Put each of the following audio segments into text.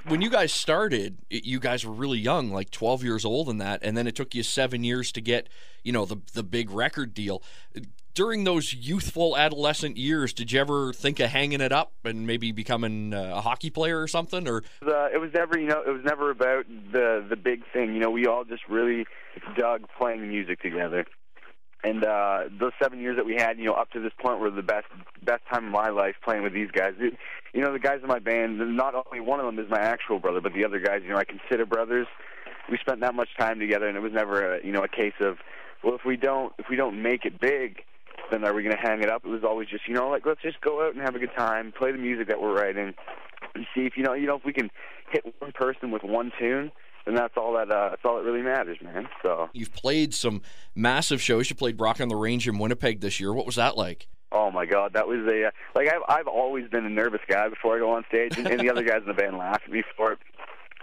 when you guys started, you guys were really young, like 12 years old and that, and then it took you 7 years to get, the big record deal. During those youthful adolescent years, did you ever think of hanging it up and maybe becoming a hockey player or something? Or it was never, it was never about the big thing. We all just really dug playing music together. And those 7 years that we had, up to this point, were the best time of my life playing with these guys. The guys in my band, not only one of them is my actual brother, but the other guys, I consider brothers. We spent that much time together, and it was never a case of, well, if we don't make it big, then are we going to hang it up? It was always just, let's just go out and have a good time, play the music that we're writing, and see if if we can hit one person with one tune. And that's all that really matters, man. So you've played some massive shows. You played Rock on the Range in Winnipeg this year. What was that like? Oh my God, that was I've always been a nervous guy before I go on stage, and the other guys in the band laugh at me for it.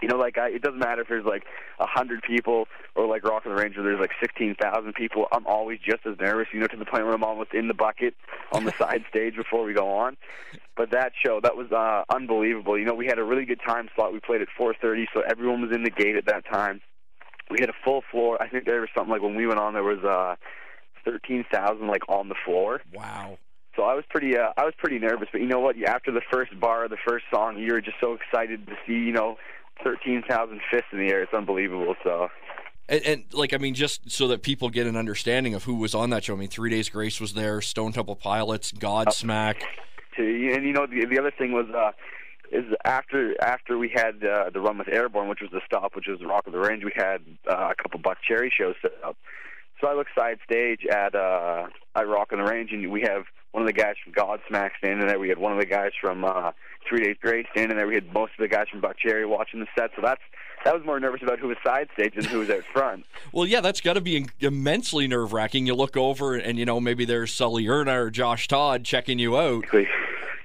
It doesn't matter if there's 100 people or Rock on the Range where there's 16,000 people. I'm always just as nervous, to the point where I'm almost in the bucket on the side stage before we go on. But that show, that was unbelievable. We had a really good time slot. We played at 4:30, so everyone was in the gate at that time. We had a full floor. I think there was something when we went on, there was 13,000 on the floor. Wow. So I was pretty nervous. But you know what? After the first bar, the first song, you're just so excited to see 13,000 fists in the air. It's unbelievable. So. And just so that people get an understanding of who was on that show. 3 Days Grace was there, Stone Temple Pilots, Godsmack. And the other thing was is after we had the run with Airborne, which was the stop, which was the Rock of the Range, we had a couple Buck Cherry shows set up. So I look side stage at Rock on the Range, and we have one of the guys from Godsmack standing there. We had one of the guys from 3 Days Grace standing there. We had most of the guys from Buck Cherry watching the set. So that was more nervous about who was side stage than who was out front. Well, yeah, that's got to be immensely nerve-wracking. You look over, and maybe there's Sully Erna or Josh Todd checking you out. Exactly.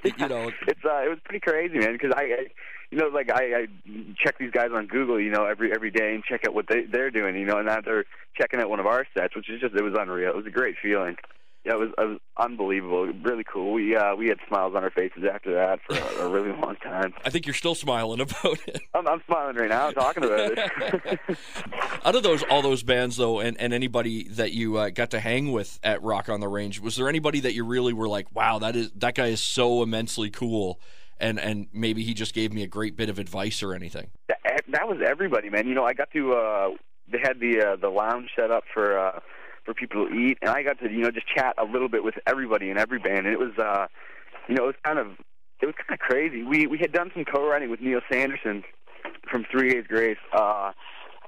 It was pretty crazy, man, because I check these guys on Google, every day and check out what they're doing, and now they're checking out one of our sets, which is it was unreal. It was a great feeling. Yeah, it was unbelievable, really cool. We had smiles on our faces after that for a really long time. I think you're still smiling about it. I'm smiling right now talking about it. Out of all those bands, though, and anybody that you got to hang with at Rock on the Range, was there anybody that you really were like, wow, that guy is so immensely cool, and maybe he just gave me a great bit of advice or anything? That was everybody, man. I got to they had the lounge set up for people to eat, and I got to just chat a little bit with everybody in every band, and it was it was kind of crazy. We had done some co-writing with Neil Sanderson from 3 Days Grace a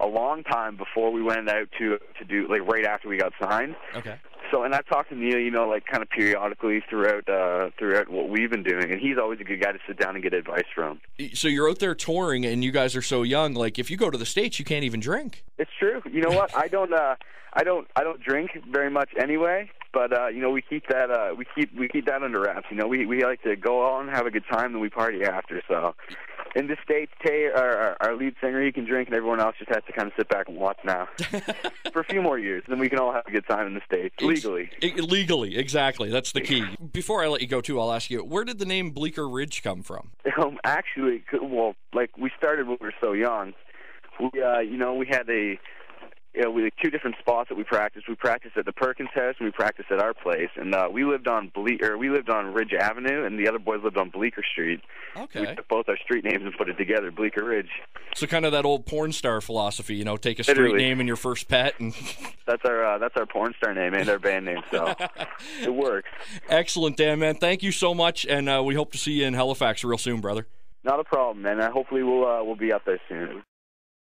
long time before we went out to do right after we got signed. Okay. So, and I talked to Neil, kind of periodically throughout what we've been doing, and he's always a good guy to sit down and get advice from. So you're out there touring, and you guys are so young. If you go to the States, you can't even drink. It's true. You know what? I don't drink very much anyway. But we keep that we keep that under wraps. We like to go on and have a good time, and we party after. So, in the States, Tay, our lead singer, he can drink, and everyone else just has to kind of sit back and watch now for a few more years. Then we can all have a good time in the States legally. Legally, exactly. That's the key. Before I let you go, too, I'll ask you, where did the name Bleeker Ridge come from? Actually, we started when we were so young. We had we had two different spots that we practiced. We practiced at the Perkins house, and we practiced at our place. And we lived on Ridge Avenue, and the other boys lived on Bleeker Street. Okay. We took both our street names and put it together, Bleeker Ridge. So kind of that old porn star philosophy, take a street name and your first pet, and that's our porn star name and our band name. So it works. Excellent, Dan, man. Thank you so much, and we hope to see you in Halifax real soon, brother. Not a problem, man. Hopefully we'll be up there soon.